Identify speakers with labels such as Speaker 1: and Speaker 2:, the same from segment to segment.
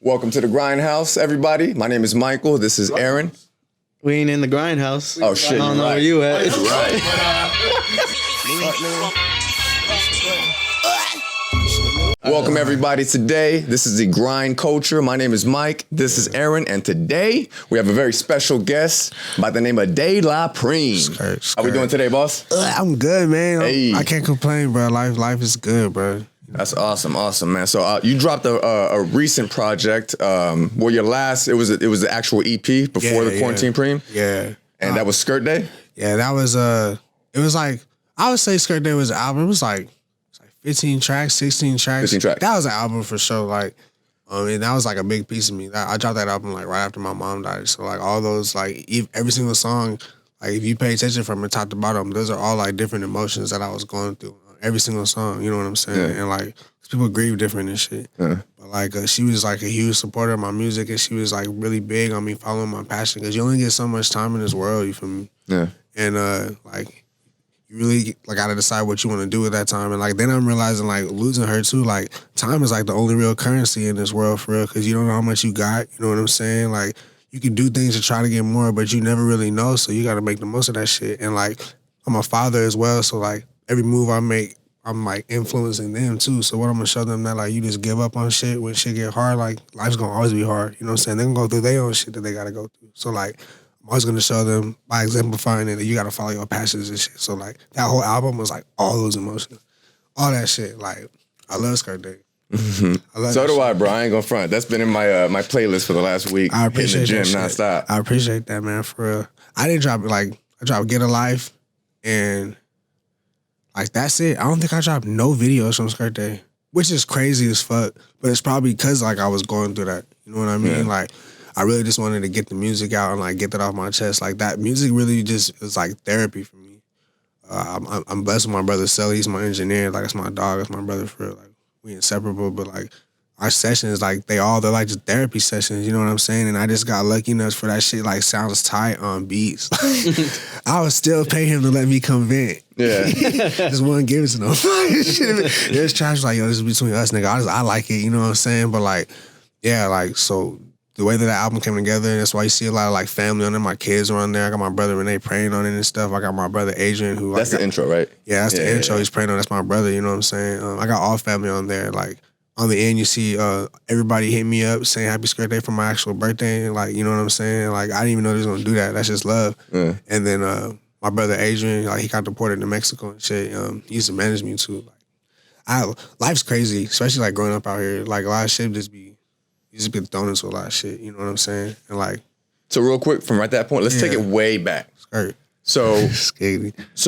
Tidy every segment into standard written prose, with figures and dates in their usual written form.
Speaker 1: Welcome to the Grindhouse, everybody. My name is Michael. This is Aaron.
Speaker 2: We ain't in the Grindhouse.
Speaker 1: Oh, shit.
Speaker 2: I don't know where you at.
Speaker 1: Right. Welcome, everybody. Today, this is the Grind Culture. My name is Mike. This is Aaron. And today, we have a very special guest by the name of DeLa Preme. How we doing today, boss?
Speaker 3: I'm good, man.
Speaker 1: Hey.
Speaker 3: I can't complain, bro. Life is good, bro.
Speaker 1: That's awesome, man. So you dropped a recent project. Well, your last it was the actual EP before the Quarantine Preme.
Speaker 3: Yeah,
Speaker 1: and that was Skirt Day.
Speaker 3: Yeah, that was it was like I would say Skirt Day was an album. It was like 15 tracks, 16 tracks.
Speaker 1: 15 tracks.
Speaker 3: That was an album for sure. Like, and that was like a big piece of me. I dropped that album like right after my mom died. So like all those like every single song, like if you pay attention from the top to bottom, those are all like different emotions that I was going through. Every single song, you know what I'm saying?
Speaker 1: Yeah.
Speaker 3: And like, people grieve different and shit. Yeah. But like, she was like a huge supporter of my music, and she was like really big on me following my passion, because you only get so much time in this world, you feel me?
Speaker 1: Yeah.
Speaker 3: And like, you really like gotta decide what you want to do with that time. And like, then I'm realizing like losing her too, like time is like the only real currency in this world for real, because you don't know how much you got, you know what I'm saying? Like, you can do things to try to get more, but you never really know, so you gotta make the most of that shit. And like, I'm a father as well, so like, every move I make, I'm like influencing them too. So what I'm gonna show them, that like you just give up on shit when shit get hard, like life's gonna always be hard. You know what I'm saying? They're gonna go through their own shit that they gotta go through. So like, I'm always gonna show them by exemplifying it that you gotta follow your passions and shit. So like, that whole album was like all those emotions, all that shit. Like, I love Skirt Day.
Speaker 1: Mm-hmm. So do I, bro. I ain't gonna front. That's been in my my playlist for the last week.
Speaker 3: I appreciate
Speaker 1: hitting the gym
Speaker 3: that
Speaker 1: nonstop.
Speaker 3: I appreciate that, man. For real. I didn't drop it like I dropped Get a Life and. Like, that's it. I don't think I dropped no videos from Skirt Day, which is crazy as fuck. But it's probably because, like, I was going through that. You know what I mean? Yeah. Like, I really just wanted to get the music out and, like, get that off my chest. Like, that music really just is, like, therapy for me. I'm blessed with my brother, Sully. He's my engineer. Like, that's my dog. That's my brother for real. Like, we inseparable. But, like, our sessions, like, they're like just therapy sessions, you know what I'm saying? And I just got lucky enough for that shit, like, sounds tight on beats. I would still pay him to let me come vent.
Speaker 1: Yeah.
Speaker 3: Just wouldn't give it to no. There's trash like, yo, this is between us, nigga. I like it, you know what I'm saying? But, like, yeah, like, so the way that album came together, and that's why you see a lot of, like, family on there. My kids are on there. I got my brother Renee praying on it and stuff. I got my brother Adrian, who...
Speaker 1: That's the intro, right?
Speaker 3: Yeah, that's the intro. He's praying on. That's my brother, you know what I'm saying? I got all family on there, like... On the end, you see everybody hit me up saying happy Skirt Day for my actual birthday. And like, you know what I'm saying? Like, I didn't even know they was going to do that. That's just love. Yeah. And then my brother Adrian, like, he got deported to Mexico and shit. He used to manage me too. Like, life's crazy, especially like growing up out here. Like, a lot of shit you just get thrown into a lot of shit. You know what I'm saying? And like.
Speaker 1: So real quick, from right that point, let's take it way back.
Speaker 3: Skirt.
Speaker 1: So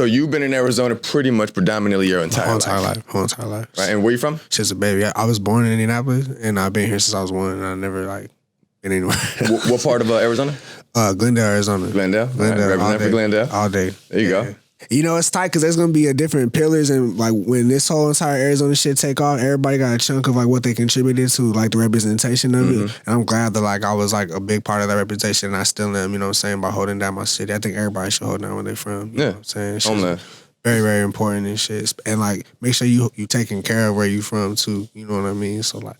Speaker 1: you've been in Arizona pretty much predominantly your entire life.
Speaker 3: Whole entire life.
Speaker 1: Right, and where you from?
Speaker 3: Just a baby. I was born in Indianapolis, and I've been here since I was 1, and I never like been anywhere.
Speaker 1: What part of Arizona?
Speaker 3: Glendale, Arizona.
Speaker 1: Glendale. Represent for Glendale.
Speaker 3: All day.
Speaker 1: There you go.
Speaker 3: You know, it's tight because there's going to be a different pillars, and like when this whole entire Arizona shit take off, everybody got a chunk of like what they contributed to, like the representation of it. And I'm glad that like I was like a big part of that representation, and I still am, you know what I'm saying, by holding down my city. I think everybody should hold down where they're from. You know what I'm saying? It's very, very important and shit. And like, make sure you taking care of where you from too. You know what I mean? So like,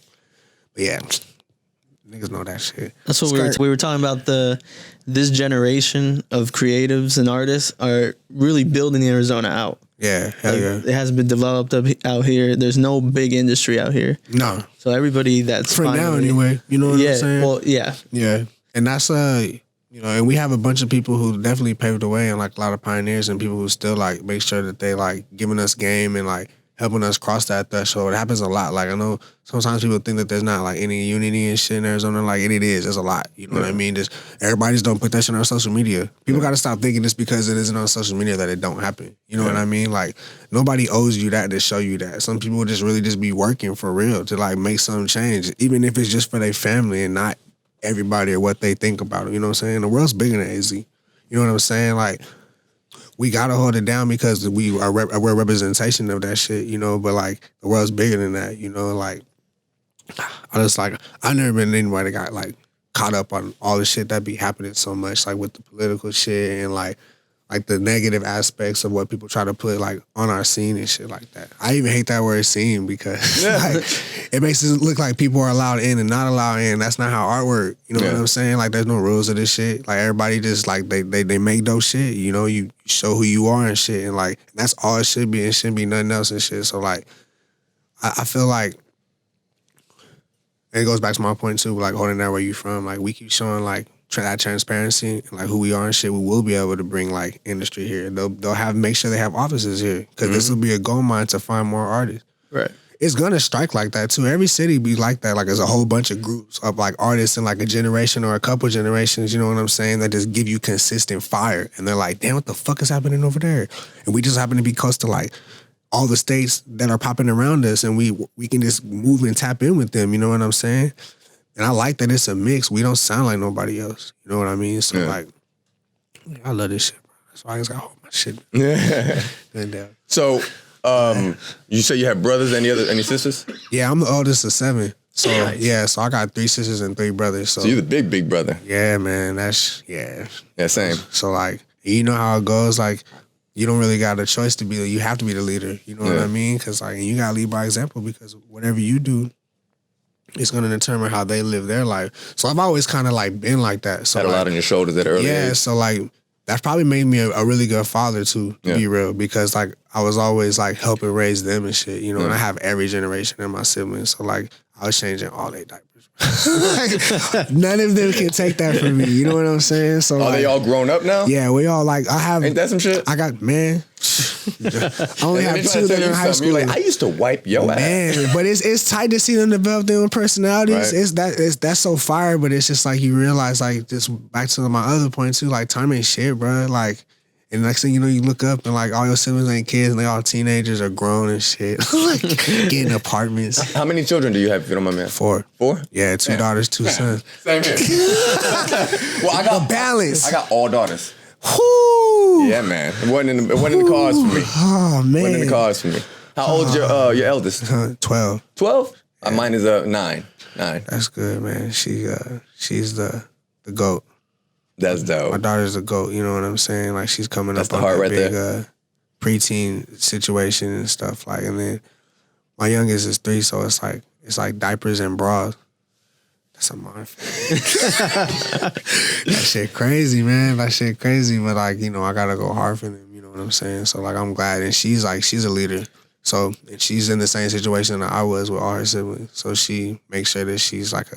Speaker 3: but yeah. Niggas know that shit.
Speaker 2: That's what we were talking about. This generation of creatives and artists are really building Arizona out.
Speaker 3: Yeah, hell
Speaker 2: like,
Speaker 3: yeah.
Speaker 2: It hasn't been developed out here. There's no big industry out here.
Speaker 3: No.
Speaker 2: So everybody that's
Speaker 3: for now anyway. You know what I'm saying?
Speaker 2: Well, yeah.
Speaker 3: Yeah, and that's you know, and we have a bunch of people who definitely paved the way, and like a lot of pioneers and people who still like make sure that they like giving us game and like helping us cross that threshold. It happens a lot. Like, I know sometimes people think that there's not like any unity and shit in Arizona. Like, it is. There's a lot. You know what I mean? Everybody just don't put that shit on social media. People got to stop thinking just because it isn't on social media that it don't happen. You know what I mean? Like, nobody owes you that to show you that. Some people just really just be working for real to like make something change, even if it's just for their family and not everybody or what they think about it. You know what I'm saying? The world's bigger than AZ. You know what I'm saying? Like, we gotta hold it down because we're a representation of that shit, you know, but like the world's bigger than that, you know, like I've never been anybody that got like caught up on all the shit that be happening so much, like with the political shit and like like the negative aspects of what people try to put like on our scene and shit like that. I even hate that word scene because like, it makes it look like people are allowed in and not allowed in. That's not how art work. You know what I'm saying? Like there's no rules of this shit. Like everybody just like they make dope shit. You know, you show who you are and shit, and like that's all it should be. It shouldn't be nothing else and shit. So like I feel like, and it goes back to my point too, like holding that where you from. Like we keep showing like that transparency and like who we are and shit, we will be able to bring like industry here. They'll have make sure they have offices here because this will be a gold mine to find more artists.
Speaker 2: Right.
Speaker 3: It's gonna strike like that too. Every city be like that. Like there's a whole bunch of groups of like artists in like a generation or a couple generations. You know what I'm saying? That just give you consistent fire, and they're like, damn, what the fuck is happening over there? And we just happen to be close to like all the states that are popping around us, and we can just move and tap in with them. You know what I'm saying? And I like that it's a mix. We don't sound like nobody else. You know what I mean? So like, I love this shit, bro. That's why I just gotta hold my shit.
Speaker 1: Yeah. So, you say you have brothers? Any sisters?
Speaker 3: Yeah, I'm the oldest of 7. So yeah, so I got 3 sisters and 3 brothers. So
Speaker 1: you're the big brother.
Speaker 3: Yeah, man.
Speaker 1: Yeah, same.
Speaker 3: So like, you know how it goes. Like, you don't really got a choice to be. You have to be the leader. You know what I mean? Because like, you gotta lead by example. Because whatever you do, it's gonna determine how they live their life. So I've always kind of like been like that. So
Speaker 1: had a lot on your shoulders at early age.
Speaker 3: Yeah, so like that's probably made me a really good father too, to be real, because like I was always like helping raise them and shit, you know. And I have every generation in my siblings, so like I was changing all their diapers. Like, none of them can take that from me. You know what I'm saying? So
Speaker 1: are they all grown up now?
Speaker 3: Yeah, we all like I have.
Speaker 1: Ain't that some shit?
Speaker 3: I got man. I only have 2 that are in high school.
Speaker 1: You're like, I used to wipe your ass.
Speaker 3: But it's tight to see them develop their own personalities.
Speaker 1: Right.
Speaker 3: That's so fire. But it's just like you realize, like, just back to my other point too. Like, time ain't shit, bro. Like, and next thing you know, you look up and like all your siblings ain't kids and they all teenagers are grown and shit. Like getting apartments.
Speaker 1: How many children do you have, if you don't mind me asking?
Speaker 3: 4. Yeah, 2 daughters, 2 sons.
Speaker 1: Same here. Well, I got
Speaker 3: balance.
Speaker 1: I got all daughters.
Speaker 3: Whoo!
Speaker 1: Yeah, man. It wasn't in the cards for me.
Speaker 3: Oh man.
Speaker 1: It wasn't in the cards for me. How old's your eldest?
Speaker 3: 12.
Speaker 1: 12? Mine is 9.
Speaker 3: That's good, man. She's the GOAT.
Speaker 1: That's dope.
Speaker 3: My daughter's a GOAT, you know what I'm saying? Like she's coming
Speaker 1: That's
Speaker 3: up
Speaker 1: the
Speaker 3: on
Speaker 1: heart
Speaker 3: that
Speaker 1: right
Speaker 3: big preteen situation and stuff. Like, and then my youngest is 3, so it's like diapers and bras. That's a mind. That shit crazy, man. That shit crazy. But like, you know, I gotta go hard for them, you know what I'm saying? So like I'm glad. And she's a leader. So and she's in the same situation that I was with all her siblings. So she makes sure that she's like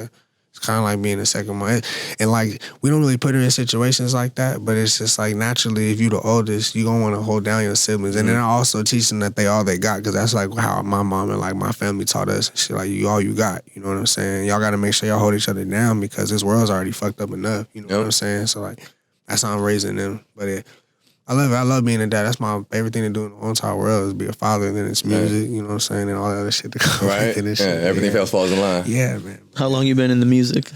Speaker 3: it's kind of like being a second mom. And like, we don't really put her in situations like that, but it's just like naturally, if you're the oldest, you're going to want to hold down your siblings. And then I also teach them that they all they got, because that's like how my mom and like my family taught us and shit. Like, you all you got, you know what I'm saying? Y'all got to make sure y'all hold each other down because this world's already fucked up enough, you know what I'm saying? So like, that's how I'm raising them. But I love it. I love being a dad. That's my favorite thing to do in the whole entire world is be a father. And then it's music, you know what I'm saying, and all that other shit that comes with it and shit.
Speaker 1: Everything else falls in line.
Speaker 3: Yeah, man.
Speaker 2: How long you been in the music?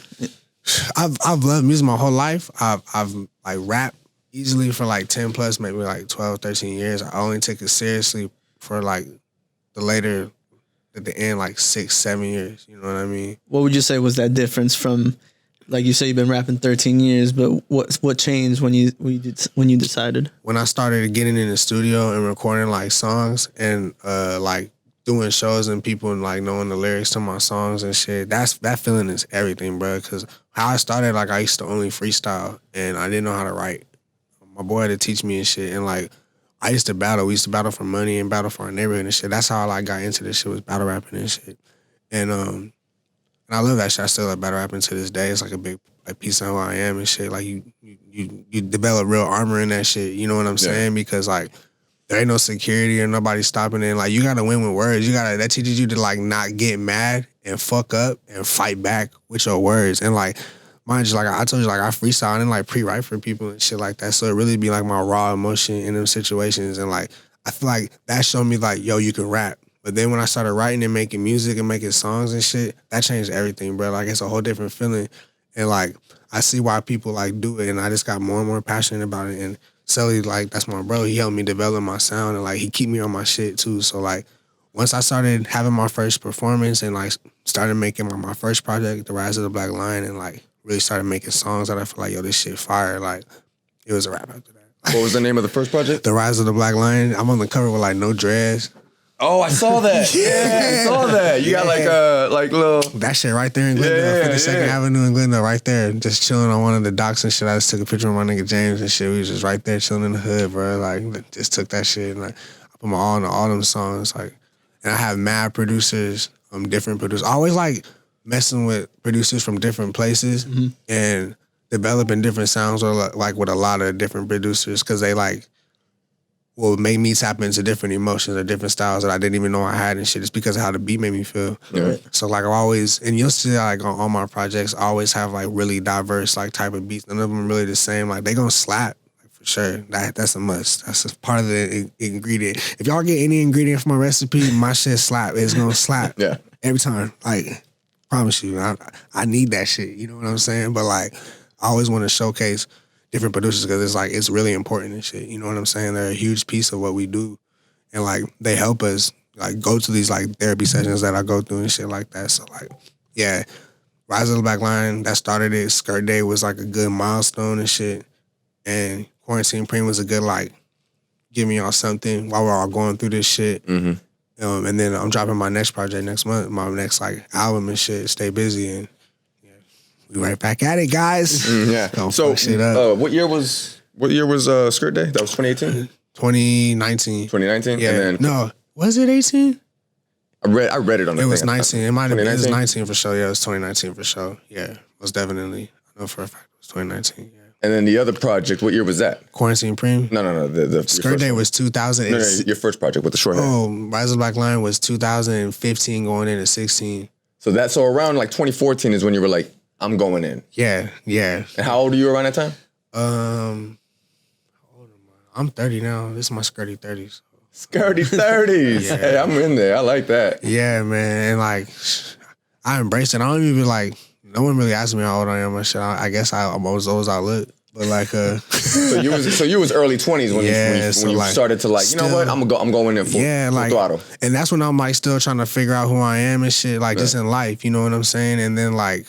Speaker 3: I've loved music my whole life. I've like rapped easily for like 10 plus, maybe like 12, 13 years. I only took it seriously for like at the end, like 6, 7 years. You know what I mean?
Speaker 2: What would you say was that difference from, like you say you've been rapping 13 years, but what changed when you decided? When
Speaker 3: I started getting in the studio and recording like songs and like doing shows and people and like knowing the lyrics to my songs and shit, that feeling is everything, bro. Because how I started, like I used to only freestyle and I didn't know how to write. My boy had to teach me and shit, and like I used to battle. We used to battle for money and battle for our neighborhood and shit. That's how I like got into this shit, was battle rapping and shit. And I love that shit. I still like battle rapping to this day. It's like a big like piece of who I am and shit. Like you develop real armor in that shit. You know what I'm saying? Because like there ain't no security or nobody stopping it. Like you gotta win with words. That teaches you to like not get mad and fuck up and fight back with your words. And like mind you, like I told you, like I freestyle and like pre-write for people and shit like that. So it really be like my raw emotion in them situations. And like I feel like that showed me like, yo, you can rap. But then when I started writing and making music and making songs and shit, that changed everything, bro. Like, it's a whole different feeling. And, like, I see why people, like, do it. And I just got more and more passionate about it. And Sully, like, that's my bro. He helped me develop my sound. And, like, he keep me on my shit, too. So, like, once I started having my first performance and, like, started making my first project, The Rise of the Black Lion, and, like, really started making songs that I feel like, yo, this shit fire. Like, it was a wrap after that.
Speaker 1: What was the name of the first project?
Speaker 3: The Rise of the Black Lion. I'm on the cover with like no dreads.
Speaker 1: Oh, I saw that. Yeah, I saw that. You got like little...
Speaker 3: That shit right there in Glendale, 52nd Avenue in Glendale, right there. Just chilling on one of the docks and shit. I just took a picture of my nigga James and shit. We was just right there chilling in the hood, bro. Like, just took that shit and like, I put my all into all them songs. Like, and I have mad producers, different producers. I always like messing with producers from different places and developing different sounds or like with a lot of different producers because they like will make me tap into different emotions or different styles that I didn't even know I had and shit. It's because of how the beat made me feel.
Speaker 1: Yeah.
Speaker 3: So like I always, and you'll see like on all my projects, I always have like really diverse like type of beats. None of them are really the same. Like they gonna slap like, for sure. That's a must. That's a part of the ingredient. If y'all get any ingredient from my recipe, my shit slap. It's gonna slap.
Speaker 1: Yeah.
Speaker 3: Every time. Like, promise you, I need that shit. You know what I'm saying? But like, I always want to showcase different producers because it's like it's really important and shit. You know what I'm saying? They're a huge piece of what we do, and like they help us like go to these like therapy sessions that I go through and shit like that. So like, yeah, Rise of the Black Lion that started it. Skirt Day was like a good milestone and shit, and Quarantine Preme was a good like giving y'all something while we're all going through this shit. Mm-hmm. And then I'm dropping my next project next month, my next like album and shit. Stay busy and. We right back at it, guys.
Speaker 1: Yeah. So, what year was Skirt Day? That was 2018?
Speaker 3: 2019.
Speaker 1: 2019?
Speaker 3: Yeah.
Speaker 1: And then,
Speaker 3: no, was it 18?
Speaker 1: I read it on the thing.
Speaker 3: It was 19. It might have been. It was
Speaker 1: 2019?
Speaker 3: 19 for sure. Yeah, it was 2019 for sure. Yeah, most definitely. I know for a fact it was 2019. Yeah.
Speaker 1: And then the other project, what year was that?
Speaker 3: Quarantine Preme?
Speaker 1: No. The
Speaker 3: Skirt Day was 2000.
Speaker 1: No, your first project with the short hair.
Speaker 3: Oh, Rise of the Black Lion was 2015 going into 16.
Speaker 1: So around like 2014 is when you were like, I'm going in.
Speaker 3: Yeah.
Speaker 1: And how old are you around that time?
Speaker 3: How old am I? I'm 30 now. This is my skirty 30s.
Speaker 1: Skirty 30s.
Speaker 3: Yeah.
Speaker 1: Hey, I'm in there. I like that.
Speaker 3: Yeah, man. And like, I embrace it. I don't even like, no one really asked me how old I am and shit. I guess I'm always old as I look. But like,
Speaker 1: so you was early 20s when you like, started to like, you know what? I'm going in full throttle.
Speaker 3: And that's when I'm like still trying to figure out who I am and shit, like just in life, you know what I'm saying? And then like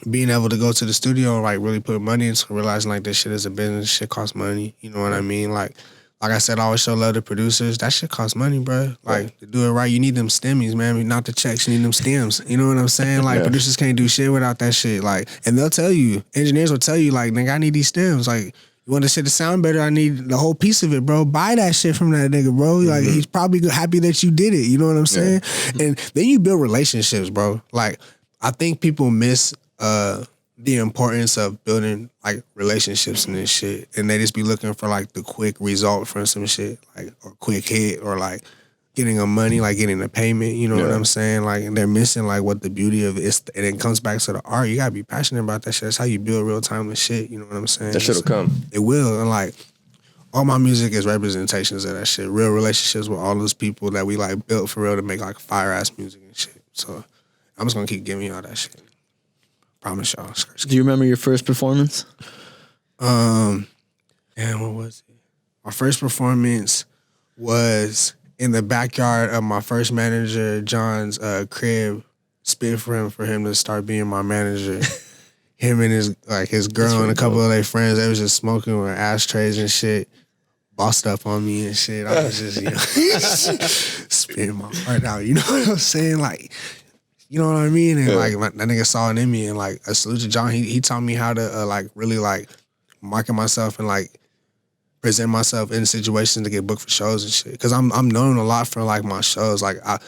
Speaker 3: being able to go to the studio and like really put money into realizing like this shit is a business, shit costs money, you know what I mean? Like I said, I always show love to producers. That shit costs money, bro. Like to do it right, you need them stemmies, man. Not the checks, you need them stems. You know what I'm saying? Like producers can't do shit without that shit. Like, and they'll tell you, engineers will tell you, like, nigga, I need these stems. Like, you want the shit to sound better, I need the whole piece of it, bro. Buy that shit from that nigga, bro. Like, he's probably happy that you did it. You know what I'm saying? Yeah. And then you build relationships, bro. Like, I think people miss the importance of building like relationships and this shit, and they just be looking for like the quick result from some shit, like or quick hit or like getting a money, like getting a payment. You know what I'm saying? Like, and they're missing like what the beauty of it is, and it comes back to the art. You gotta be passionate about that shit. That's how you build real timeless shit. You know what I'm saying?
Speaker 1: That shit'll come.
Speaker 3: It will, and like all my music is representations of that shit. Real relationships with all those people that we like built for real to make like fire ass music and shit. So I'm just gonna keep giving y'all that shit. Promise y'all.
Speaker 2: Do you remember your first performance?
Speaker 3: Damn, what was it? My first performance was in the backyard of my first manager, John's crib. Spit for him to start being my manager. Him and his girl and a couple of their friends, they was just smoking with ashtrays and shit. Bossed up on me and shit. I was just, spitting my heart out. You know what I'm saying? Like, you know what I mean? And like that nigga saw it in me, and like a salute to John. He taught me how to like really like market myself and like present myself in situations to get booked for shows and shit. Cause I'm known a lot for like my shows. Like I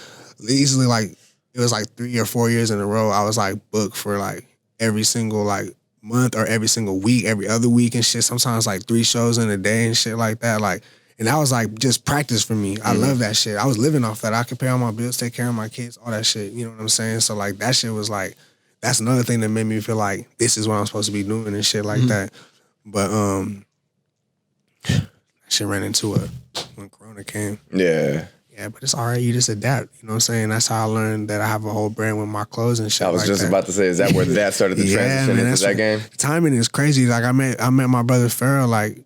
Speaker 3: easily like it was like 3 or 4 years in a row I was like booked for like every single like month or every single week, every other week and shit. Sometimes like 3 shows in a day and shit like that. Like. And that was like just practice for me. I love that shit. I was living off that. I could pay all my bills, take care of my kids, all that shit. You know what I'm saying? So like that shit was like, that's another thing that made me feel like this is what I'm supposed to be doing and shit like that. But that shit ran into it when Corona came.
Speaker 1: Yeah.
Speaker 3: Yeah, but it's all right. You just adapt. You know what I'm saying? That's how I learned that I have a whole brand with my clothes and shit.
Speaker 1: I was just about to say, is that where that started to transition into that game?
Speaker 3: Timing is crazy. Like I met my brother Farrell like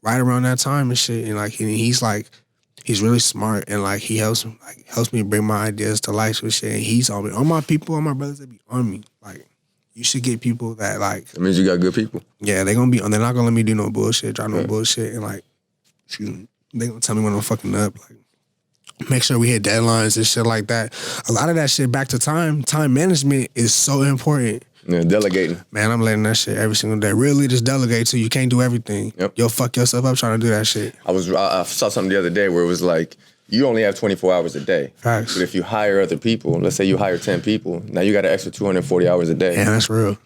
Speaker 3: right around that time and shit, and like he's really smart and like he helps me bring my ideas to life with shit. And he's all my people, all my brothers, they be on me. Like you should get people that like.
Speaker 1: That means you got good people.
Speaker 3: Yeah, they're not gonna let me do no bullshit, drop no bullshit, and like, excuse me, they gonna tell me when I'm fucking up. Like, make sure we hit deadlines and shit like that. A lot of that shit back to time management is so important.
Speaker 1: Yeah, delegating.
Speaker 3: Man, I'm letting that shit every single day. Real leaders delegate too. You can't do everything.
Speaker 1: Yep.
Speaker 3: You'll fuck yourself up trying to do that shit.
Speaker 1: I saw something the other day where it was like, you only have 24 hours a day.
Speaker 3: Facts.
Speaker 1: But if you hire other people, let's say you hire 10 people, now you got an extra 240 hours a day.
Speaker 3: Yeah, that's real.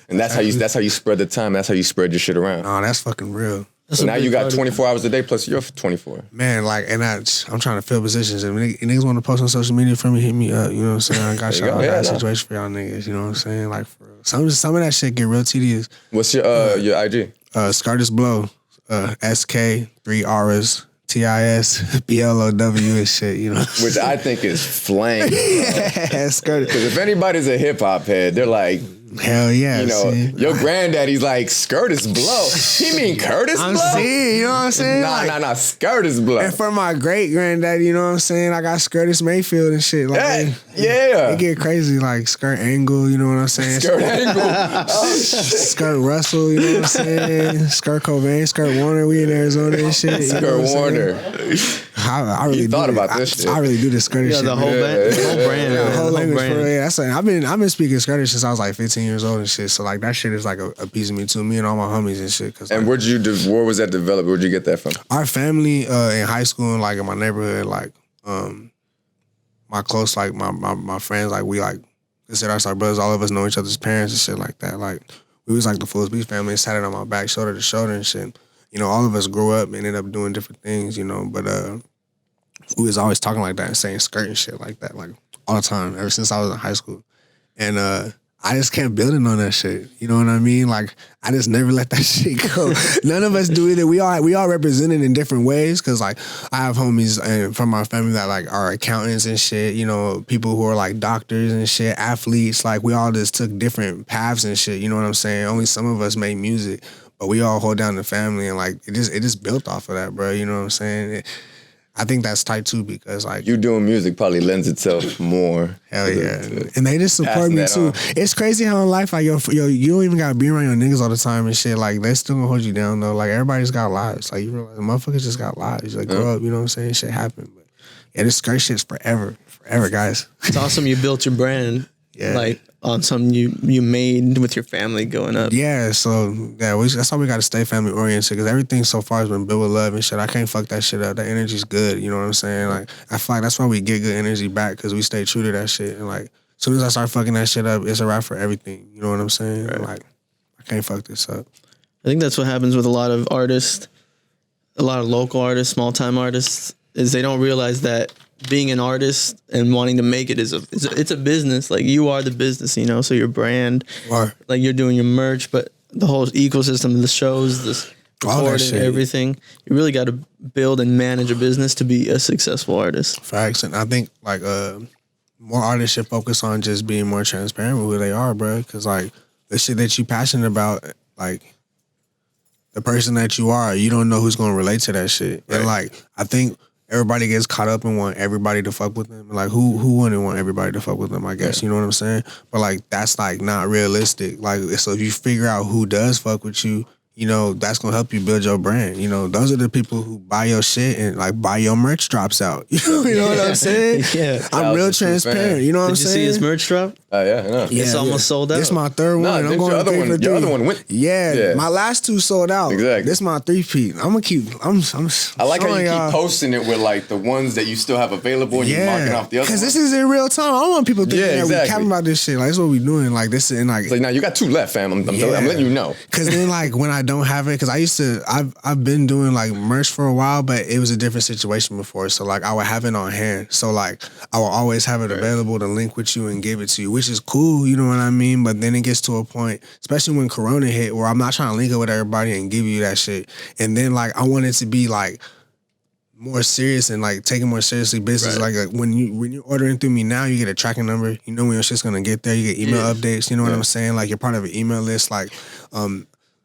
Speaker 1: And that's how you spread the time. That's how you spread your shit around.
Speaker 3: No, that's fucking real.
Speaker 1: So now you got 24 hours a day plus your 24.
Speaker 3: Man, like, and I'm trying to fill positions. If niggas want to post on social media for me, hit me up. You know what I'm saying? I got y'all. I got a situation for y'all niggas. You know what I'm saying? Like, for real. Some of that shit get real tedious.
Speaker 1: What's your IG?
Speaker 3: Scartus Blow. SK 3 R's. TIS, BLOW and shit, you know.
Speaker 1: Which I think is flame.
Speaker 3: Yeah, Scartus.
Speaker 1: Because if anybody's a hip hop head, they're like,
Speaker 3: hell yeah.
Speaker 1: you know,
Speaker 3: see?
Speaker 1: your granddaddy's like, Scartus Blow. He mean Curtis Blow?
Speaker 3: I'm seeing, you know what I'm saying?
Speaker 1: Nah, Scartus Blow.
Speaker 3: And for my great granddaddy, you know what I'm saying? I got Scartus Mayfield and shit. Like,
Speaker 1: yeah.
Speaker 3: They get crazy, like Skirt Angle, you know what I'm saying?
Speaker 1: Skirt Angle. Oh,
Speaker 3: Skirt Russell, you know what I'm saying? Skirt Cobain, Skirt Warner, we in Arizona and shit.
Speaker 1: Skirt Warner.
Speaker 3: I really
Speaker 1: thought about this shit.
Speaker 3: I really do this Skirtish shit.
Speaker 2: The whole brand.
Speaker 3: The whole language
Speaker 2: brand.
Speaker 3: for real. That's like, I've been speaking Skirtish since I was like 15 years old and shit. So like that shit is like a piece of me too. Me and all my homies and shit. Cause,
Speaker 1: and
Speaker 3: like,
Speaker 1: where was that developed? Where'd you get that from?
Speaker 3: Our family in high school and like in my neighborhood, like my close, like my friends, like we like consider ourselves like brothers. All of us know each other's parents and shit like that. Like we was like the Fools Beach family and sat it on my back, shoulder to shoulder and shit. You know, all of us grew up and ended up doing different things, you know, but we was always talking like that and saying skirt and shit like that, like all the time, ever since I was in high school. And I just kept building on that shit. You know what I mean? Like, I just never let that shit go. None of us do either. We all represented in different ways, because, like, I have homies from my family that, like, are accountants and shit, you know, people who are, like, doctors and shit, athletes. Like, we all just took different paths and shit, you know what I'm saying? Only some of us made music, but we all hold down the family, and, like, it just built off of that, bro. You know what I'm saying? I think that's tight too, because like
Speaker 1: you doing music probably lends itself more.
Speaker 3: Hell yeah, and they just support me too. It's crazy how in life, like yo, you don't even gotta be around your niggas all the time and shit. Like they still gonna hold you down though. Like everybody's got lives. Like you realize motherfuckers just got lives. Like grow up, you know what I'm saying? Shit happen, but yeah, this skirt shit's forever, guys.
Speaker 2: It's awesome you built your brand, like on something you made with your family growing up.
Speaker 3: Yeah, so that's why we gotta stay family oriented, because everything so far has been built with love and shit. I can't fuck that shit up. That energy's good, you know what I'm saying? Like I feel like that's why we get good energy back, because we stay true to that shit. And like as soon as I start fucking that shit up, it's a wrap for everything. You know what I'm saying? Right. Like I can't fuck this up.
Speaker 2: I think that's what happens with a lot of artists, a lot of local artists, small time artists, is they don't realize that being an artist and wanting to make it it's a business. Like you are the business, you know. So your brand, like you're doing your merch, but the whole ecosystem, the shows, this recording, everything. You really got to build and manage a business to be a successful artist.
Speaker 3: Facts, and I think like more artists should focus on just being more transparent with who they are, bro. Because like the shit that you passionate about, like the person that you are, you don't know who's gonna relate to that shit. Right. And like I think everybody gets caught up and want everybody to fuck with them. Like who wouldn't want everybody to fuck with them, I guess. You know what I'm saying? But like that's like not realistic. Like so if you figure out who does fuck with you, you know, that's gonna help you build your brand. You know, those are the people who buy your shit and like buy your merch drops out. You know what I'm saying?
Speaker 2: Yeah.
Speaker 3: I'm real transparent. You know what I'm saying?
Speaker 2: Did you see his merch drop?
Speaker 1: Oh yeah, I know.
Speaker 2: It's almost sold out.
Speaker 3: This my third one. I'm going
Speaker 1: your other one. Your other one went.
Speaker 3: Yeah, my last two sold out.
Speaker 1: Exactly.
Speaker 3: This my 3-peat. I'm gonna keep. I'm
Speaker 1: I like how you keep posting it with like the ones that you still have available and you're marking off the other.
Speaker 3: Because this is in real time. I don't want people thinking that we capping about this shit. Like that's what we doing. Like this and like.
Speaker 1: It's like now you got 2 left, fam. I'm letting you know.
Speaker 3: Because then like when I don't have it, because I've been doing like merch for a while, but it was a different situation before. So like I would have it on hand. So like I will always have it available to link with you and give it to you, which is cool. You know what I mean? But then it gets to a point, especially when Corona hit, where I'm not trying to link up with everybody and give you that shit. And then like I want it to be like more serious and like taking more seriously business. Right. Like when you're ordering through me now, you get a tracking number. You know when your shit's gonna get there. You get email updates. You know what I'm saying? Like you're part of an email list. Like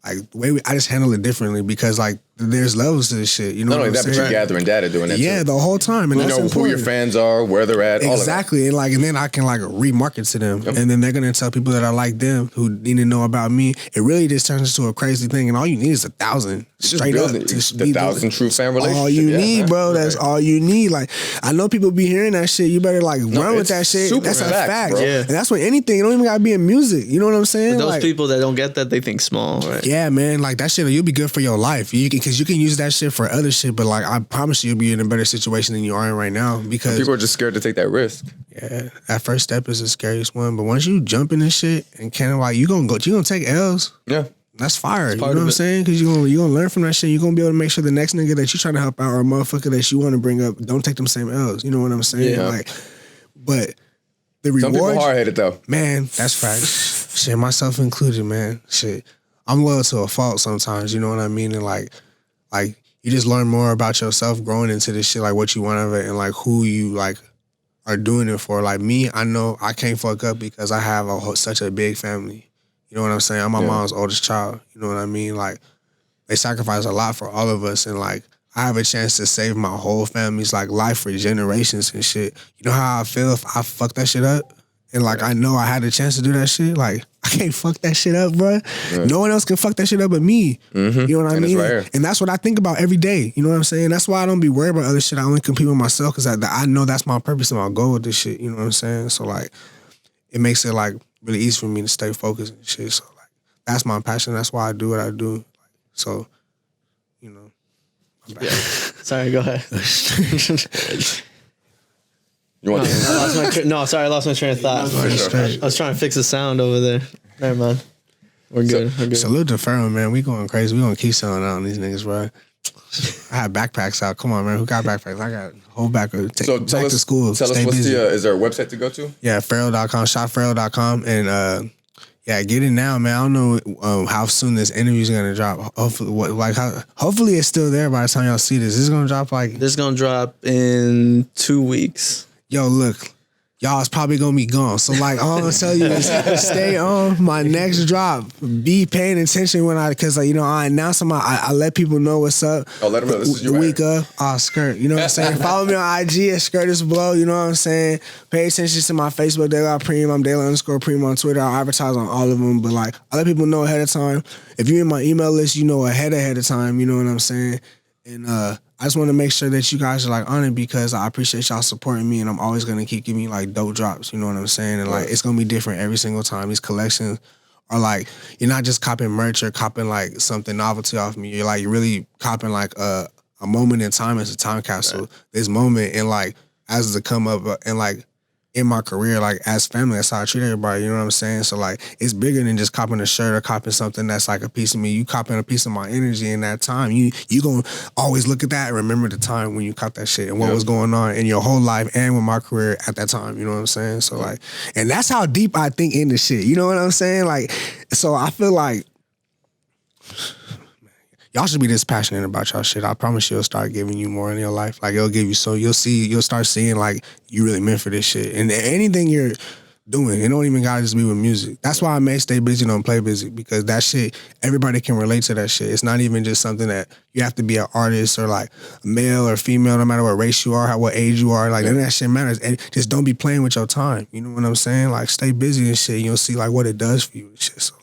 Speaker 3: the way I just handle it differently, because like there's levels to this shit. You know
Speaker 1: Not
Speaker 3: what
Speaker 1: only
Speaker 3: I'm
Speaker 1: that, but
Speaker 3: saying?
Speaker 1: you're gathering data doing that
Speaker 3: Yeah,
Speaker 1: too.
Speaker 3: the whole time. And
Speaker 1: You
Speaker 3: that's
Speaker 1: know who
Speaker 3: important.
Speaker 1: your fans are, where they're at, all of that.
Speaker 3: Exactly. And then I can like remarket to them.
Speaker 1: Yep.
Speaker 3: And then they're gonna tell people that are like them who need to know about me. It really just turns into a crazy thing. And all you need is 1,000 straight up.
Speaker 1: Building
Speaker 3: to
Speaker 1: the
Speaker 3: be
Speaker 1: 1,000 true fan relationship.
Speaker 3: all you need,
Speaker 1: man.
Speaker 3: bro. That's all you need. Like, I know people be hearing that shit. You better like run with
Speaker 1: it's
Speaker 3: that shit.
Speaker 1: super
Speaker 3: That's a
Speaker 1: facts,
Speaker 3: fact.
Speaker 1: bro.
Speaker 2: Yeah.
Speaker 3: And that's with anything. It don't even gotta be in music. You know what I'm saying?
Speaker 2: Those
Speaker 3: Like,
Speaker 2: people that don't get that, they think small, right?
Speaker 3: yeah, man, like that shit, you'll be good for your life. Because you can use that shit for other shit, but like I promise you'll be in a better situation than you are in right now. Because
Speaker 1: People are just scared to take that risk.
Speaker 3: yeah, that first step is the scariest one. But once you jump in this shit and kind of like you gonna take L's.
Speaker 1: Yeah.
Speaker 3: That's fire. You know
Speaker 2: part
Speaker 3: what
Speaker 2: of
Speaker 3: I'm
Speaker 2: it.
Speaker 3: saying? Because you're gonna learn from that shit. You're gonna be able to make sure the next nigga that you trying to help out or a motherfucker that you want to bring up don't take them same L's. You know what I'm saying?
Speaker 2: Yeah.
Speaker 3: Like, but the
Speaker 1: Some people
Speaker 3: reward,
Speaker 1: hard headed though.
Speaker 3: man, that's facts. Shit, myself included, man. Shit, I'm loyal to a fault sometimes. You know what I mean? And like you just learn more about yourself growing into this shit, like what you want of it, and like who you like are doing it for. Like me, I know I can't fuck up because I have such a big family. You know what I'm saying? I'm my mom's oldest child. You know what I mean? Like they sacrifice a lot for all of us, and like I have a chance to save my whole family's like life for generations and shit. You know how I feel if I fuck that shit up? And like I know I had a chance to do that shit. Like I can't fuck that shit up, bro.
Speaker 1: Right.
Speaker 3: No one else can fuck that shit up but me.
Speaker 1: Mm-hmm.
Speaker 3: You know what I
Speaker 1: And it's
Speaker 3: mean?
Speaker 1: right here.
Speaker 3: And that's what I think about every day. You know what I'm saying? That's why I don't be worried about other shit. I only compete with myself because I know that's my purpose and my goal with this shit. You know what I'm saying? So like, it makes it like really easy for me to stay focused and shit. So like, that's my passion. That's why I do what I do. Like, so, you know.
Speaker 2: Yeah. Sorry, go ahead.
Speaker 1: You want
Speaker 2: I lost I lost my train of thought.
Speaker 3: Straight.
Speaker 2: I was trying to fix the sound over there. Never mind. We're good. We're good.
Speaker 3: Salute to Pharaoh, man. We going crazy. We gonna keep selling out on these niggas, bro. I had backpacks out. Come on, man. Who got backpacks? I got a whole backpack.
Speaker 1: So
Speaker 3: Back to school.
Speaker 1: Tell us
Speaker 3: Stay
Speaker 1: what's
Speaker 3: busy.
Speaker 1: is there a website to go to?
Speaker 3: Yeah, Pharaoh.com, shoppharaoh.com. And yeah, get it now, man. I don't know how soon this interview's gonna drop. Hopefully it's still there by the time y'all see this. This is gonna drop like,
Speaker 2: This is gonna drop in 2 weeks.
Speaker 3: yo, look, y'all is probably gonna be gone. So like, all I'm gonna tell you is stay on my next drop. Be paying attention when because like, you know, I announce them. I let people know what's up.
Speaker 1: Oh, let them know this is you
Speaker 3: the
Speaker 1: right
Speaker 3: week of. Skirt. You know what I'm saying? Follow me on IG at Skirt is Below. You know what I'm saying? Pay attention to my Facebook, DeLa Preme. I'm DeLa_Preme on Twitter. I advertise on all of them, but like I let people know ahead of time. If you're in my email list, you know ahead of time. You know what I'm saying? And I just want to make sure that you guys are like on it because I appreciate y'all supporting me, and I'm always gonna keep giving you like dope drops. You know what I'm saying? And like it's gonna be different every single time. These collections are like you're not just copping merch or copping like something novelty off me. You're like really copping like a moment in time. It's a time capsule. Right. This moment and like as the come up and like in my career, like as family, that's how I treat everybody. You know what I'm saying? So like it's bigger than just copping a shirt or copping something that's like a piece of me. You copping a piece of my energy in that time. You gonna always look at that and remember the time when you caught that shit and what was going on in your whole life and with my career at that time. You know what I'm saying? So like, and that's how deep I think into shit. You know what I'm saying? Like, so I feel like y'all should be this passionate about y'all shit. I promise you it'll start giving you more in your life. Like it'll give you you'll start seeing like you really meant for this shit. And anything you're doing, it don't even gotta just be with music. That's why I may stay busy, don't play busy, because that shit, everybody can relate to that shit. It's not even just something that you have to be an artist or like male or female, no matter what race you are, what age you are, like none of that shit matters. And just don't be playing with your time. You know what I'm saying? Like stay busy and shit. You'll see like what it does for you and shit. So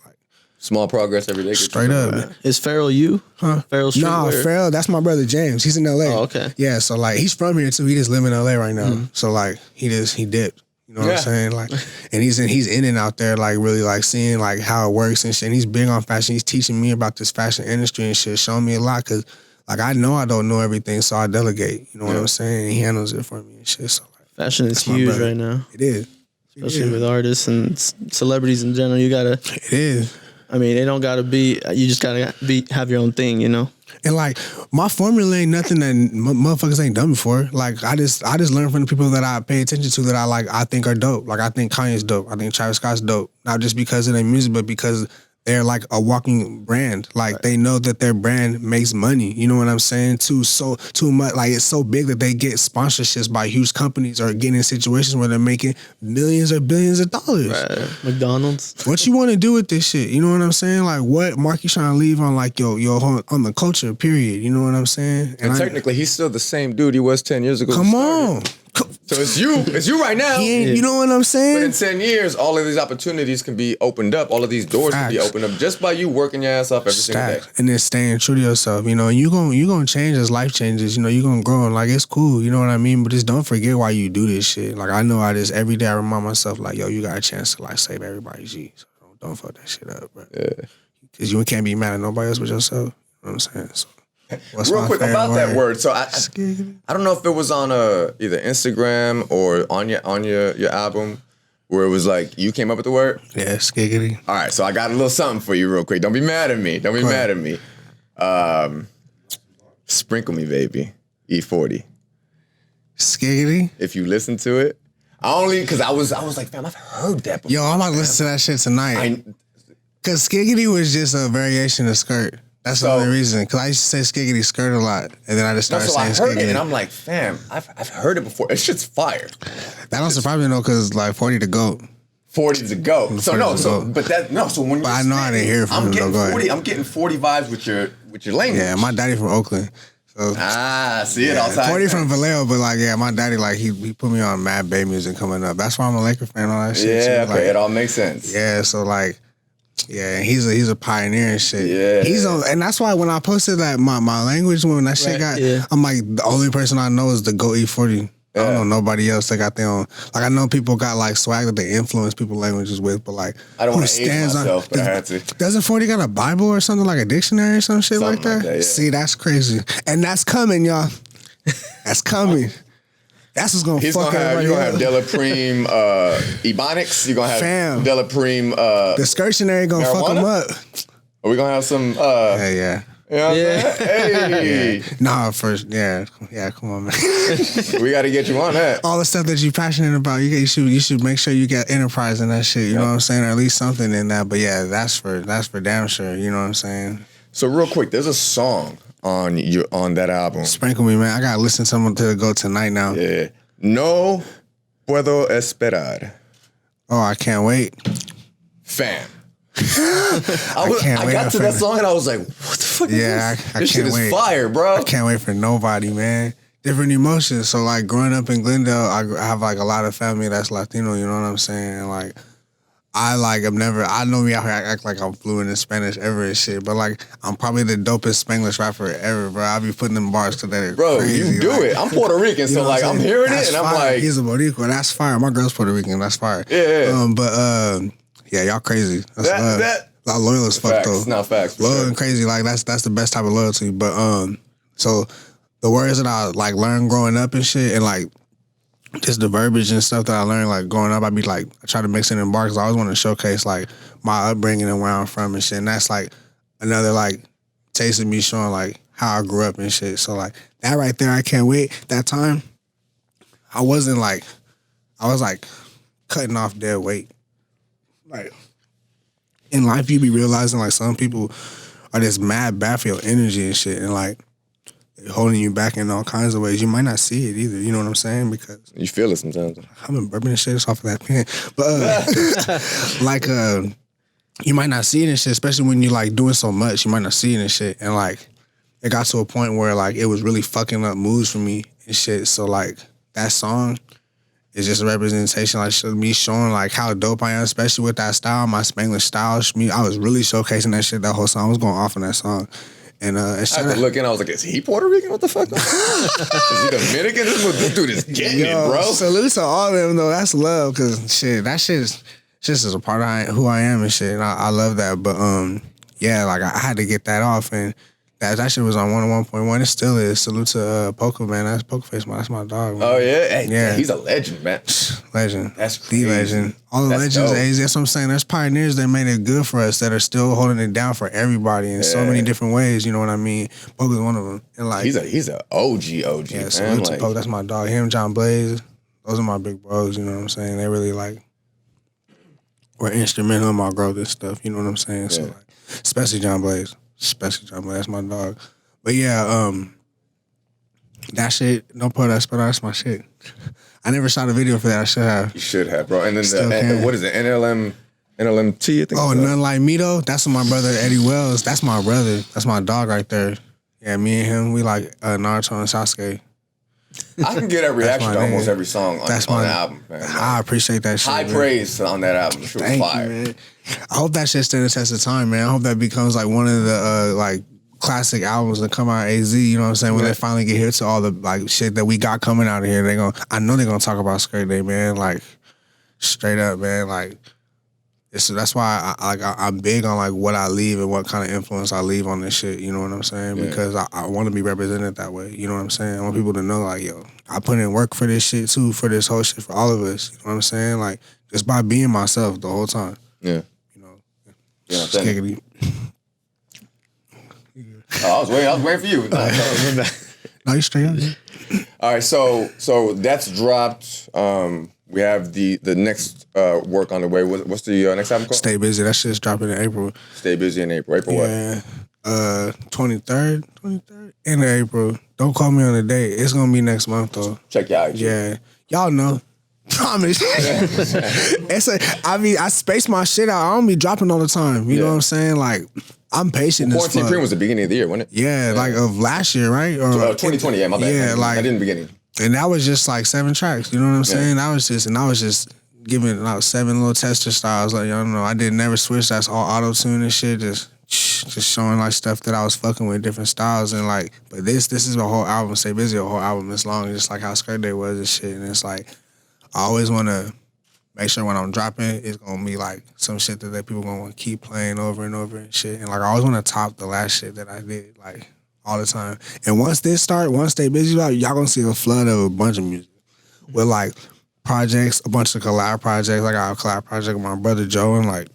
Speaker 1: small progress every day.
Speaker 3: Straight up. Man.
Speaker 2: Is Farrell you?
Speaker 3: Huh?
Speaker 2: Farrell
Speaker 3: Farrell, that's my brother James. He's in LA.
Speaker 2: Oh, okay.
Speaker 3: Yeah, so like he's from here too. He just live in LA right now. So like he dipped. You know what I'm saying? Like, and he's in and out there, like really like seeing like how it works and shit. And he's big on fashion. He's teaching me about this fashion industry and shit, showing me a lot because like I know I don't know everything, so I delegate. You know what I'm saying? He handles it for me and shit. So like,
Speaker 2: fashion is huge right now.
Speaker 3: It is,
Speaker 2: especially with artists and celebrities in general. You gotta.
Speaker 3: It is.
Speaker 2: I mean, they don't gotta be. You just gotta have your own thing, you know.
Speaker 3: And like my formula ain't nothing that motherfuckers ain't done before. Like I just learn from the people that I pay attention to that I think are dope. Like I think Kanye's dope. I think Travis Scott's dope. Not just because of their music, but because they're like a walking brand. Like they know that their brand makes money. You know what I'm saying? Too much. Like it's so big that they get sponsorships by huge companies or get in situations where they're making millions or billions of dollars.
Speaker 2: Right. McDonald's.
Speaker 3: What you want to do with this shit? You know what I'm saying? Like what mark you trying to leave on like your on the culture, period. You know what I'm saying?
Speaker 1: And technically he's still the same dude he was 10 years ago.
Speaker 3: Come on.
Speaker 1: So it's you right now.
Speaker 3: You know what I'm saying?
Speaker 1: But in 10 years, all of these opportunities can be opened up. All of these doors can be opened up just by you working your ass off every single day.
Speaker 3: And then staying true to yourself. You know, you gonna change as life changes. You know, you gonna grow and like it's cool. You know what I mean? But just don't forget why you do this shit. Like I know every day I remind myself like, yo, you got a chance to like save everybody's G. So don't fuck that shit up, bro. Yeah. Cause you can't be mad at nobody else but yourself. You know what I'm saying? So,
Speaker 1: real quick about that word. So I don't know if it was on either Instagram or on your album where it was like you came up with the word.
Speaker 3: Yeah, skiggity.
Speaker 1: All right, so I got a little something for you real quick. Don't be mad at me. Mad at me. Sprinkle me, baby. E40.
Speaker 3: Skiggity.
Speaker 1: If you listen to it, because I was like, fam, I've heard that before.
Speaker 3: Yo, I'm about to listen to that shit tonight. Because skiggity was just a variation of skirt. That's the only reason. Because I used to say skiggity skirt a lot. And then I just started saying skiggity.
Speaker 1: It and I'm like, fam, I've heard it before. That shit's fire.
Speaker 3: That don't surprise me though, because like 40 to go.
Speaker 1: 40 to go. So when you
Speaker 3: I know I didn't hear it from him.
Speaker 1: I'm getting 40 vibes with your language.
Speaker 3: Yeah, my daddy from Oakland. So,
Speaker 1: see it all time.
Speaker 3: 40 from Vallejo, but like, yeah, my daddy, like, he put me on mad Bay music coming up. That's why I'm a Laker fan, all that shit.
Speaker 1: Yeah,
Speaker 3: too.
Speaker 1: okay,
Speaker 3: like,
Speaker 1: it all makes sense.
Speaker 3: Yeah, so like, yeah, he's a pioneer and shit.
Speaker 1: Yeah.
Speaker 3: And that's why when I posted that my language when that shit I'm like, the only person I know is the GOAT E40. I don't know nobody else that got their own. Like I know people got like swag that they influence people's languages with, but like
Speaker 1: I don't want to age myself, but I had to.
Speaker 3: Doesn't 40 got a Bible or something like a dictionary or some shit like that?
Speaker 1: Yeah.
Speaker 3: See, that's crazy, and that's coming, y'all. That's coming. That's what's gonna fuck everybody
Speaker 1: You're gonna
Speaker 3: up.
Speaker 1: have DeLa Preme Ebonics. You're gonna have DeLa Preme
Speaker 3: the skirtionary gonna
Speaker 1: marijuana?
Speaker 3: fuck them up.
Speaker 1: Are we gonna have some
Speaker 3: Yeah.
Speaker 1: You know what I'm saying? Hey.
Speaker 3: Yeah. Nah, first, yeah, come on, man.
Speaker 1: We got to get you on that.
Speaker 3: All the stuff that you're passionate about, you should make sure you get enterprise in that shit. You know what I'm saying, or at least something in that. But yeah, that's for damn sure. You know what I'm saying.
Speaker 1: So real quick, there's a song on that album.
Speaker 3: Sprinkle me, man. I gotta listen to someone to go tonight now.
Speaker 1: Yeah. No puedo esperar.
Speaker 3: Oh, I can't wait.
Speaker 1: Fam. I got to that song and I was like, what the fuck is this? This shit is fire, bro.
Speaker 3: I can't wait for nobody, man. Different emotions. So like growing up in Glendale, I have like a lot of family that's Latino, you know what I'm saying? And like I know me out here act like I'm fluent in Spanish ever and shit, but like I'm probably the dopest Spanglish rapper ever, bro. I be putting them bars together.
Speaker 1: Bro,
Speaker 3: crazy.
Speaker 1: you do it. I'm Puerto Rican, so like I'm hearing it and I'm like,
Speaker 3: he's a Boricua, that's fire. My girl's Puerto Rican, that's fire.
Speaker 1: Yeah.
Speaker 3: Yeah, y'all crazy. That's love. Loyal as fuck though.
Speaker 1: Not facts.
Speaker 3: Loyal and crazy, like that's the best type of loyalty. But so the words that I like learned growing up and shit, and like just the verbiage and stuff that I learned like growing up, I be like I try to mix it in bars. I always want to showcase like my upbringing and where I'm from and shit. And that's like another like taste of me showing like how I grew up and shit. So like that right there, I can't wait. That time, I was like cutting off dead weight. Like in life, you be realizing like some people are just mad bad for your energy and shit, and like holding you back in all kinds of ways. You might not see it either. You know what I'm saying? Because
Speaker 1: you feel it sometimes.
Speaker 3: I've been burping and shit off of that pen, but like you might not see it and shit, especially when you like doing so much. You might not see it and shit, and like it got to a point where like it was really fucking up moods for me and shit. So like that song. It's just a representation, like me showing like how dope I am, especially with that style, my Spanglish style. I was really showcasing that shit that whole song. I was going off on that song. And
Speaker 1: I had to look in, I was like, is he Puerto Rican? What the fuck? Is he Dominican? This dude is getting it, bro.
Speaker 3: Salute to all of them though. That's love, cause shit, that shit is just as a part of who I am and shit. And I love that. But yeah, like I had to get that off, and that shit was on 101.1. It still is. Salute to Poker, man. That's Pokerface, man. That's my dog, man.
Speaker 1: Oh, yeah? Hey, yeah. He's a legend, man.
Speaker 3: Legend.
Speaker 1: That's crazy.
Speaker 3: The legend. All the legends, that's what I'm saying. There's pioneers that made it good for us that are still holding it down for everybody in so many different ways. You know what I mean? Poker's one of them. And like,
Speaker 1: he's a OG,
Speaker 3: yeah, salute to Poker. That's my dog. Him, John Blaze. Those are my big bros, you know what I'm saying? They really like... were instrumental in my growth and stuff. You know what I'm saying?
Speaker 1: Yeah.
Speaker 3: So like, especially John Blaze, that's my dog. But yeah, that shit, don't put that spit out, that's my shit. I never shot a video for that. I should have.
Speaker 1: You should have, bro. And then
Speaker 3: Still can.
Speaker 1: what is it? NLMT, I think.
Speaker 3: Oh, Nothing Like Me though. That's my brother Eddie Wells. That's my brother. That's my dog right there. Yeah, me and him, we like Naruto and Sasuke.
Speaker 1: I can get a reaction to
Speaker 3: my
Speaker 1: almost
Speaker 3: nigga.
Speaker 1: every song on the album, man.
Speaker 3: I appreciate that shit.
Speaker 1: High
Speaker 3: man.
Speaker 1: praise on that album. It was
Speaker 3: Thank
Speaker 1: fire.
Speaker 3: you, man. I hope that shit stands the test of time, man. I hope that becomes like one of the like classic albums that come out of AZ. You know what I'm saying? When they finally get here to all the like shit that we got coming out of here, I know they're gonna talk about Skirt Day, man. Like straight up, man. Like that's why I'm big on like what I leave and what kind of influence I leave on this shit. You know what I'm saying?
Speaker 1: Yeah.
Speaker 3: Because I want to be represented that way. You know what I'm saying? I want people to know like, yo, I put in work for this shit too, for this whole shit, for all of us. You know what I'm saying? Like just by being myself the whole time.
Speaker 1: Yeah.
Speaker 3: You know.
Speaker 1: Yeah,
Speaker 3: Skiggity.
Speaker 1: I was waiting for you.
Speaker 3: No, you straight up.
Speaker 1: All right, so that's dropped. We have the next work on the way. What's the next album called?
Speaker 3: Stay Busy. That shit's dropping in April.
Speaker 1: Stay Busy in April. April
Speaker 3: Yeah. 23rd in April. Don't call me on the date. It's gonna be next month though.
Speaker 1: what? Check your IG.
Speaker 3: Yeah. Y'all know. Promise. I space my shit out. I don't be dropping all the time. You know what I'm saying? Like, I'm patient as
Speaker 1: Quarantine
Speaker 3: fuck.
Speaker 1: Preme was the beginning of the year, wasn't it?
Speaker 3: Yeah, like of last year, right? Or
Speaker 1: 2020, yeah, my bad.
Speaker 3: Yeah, like
Speaker 1: I didn't beginning.
Speaker 3: and that was just like 7 tracks. You know what I'm saying? I was just giving out 7 little tester styles. Like, y'all know, I didn't never switch. That's all auto tune and shit. Just showing like stuff that I was fucking with, different styles, and like. But this is a whole album. Stay Busy, a whole album this long, just like how Skirt Day was and shit. And it's like I always want to make sure when I'm dropping, it's gonna be like some shit that people gonna want to keep playing over and over and shit. And like I always want to top the last shit that I did, like all the time. And once Stay Busy, y'all gonna see a flood of a bunch of music with like projects, a bunch of collab projects. Like I got a collab project with my brother Joe, and like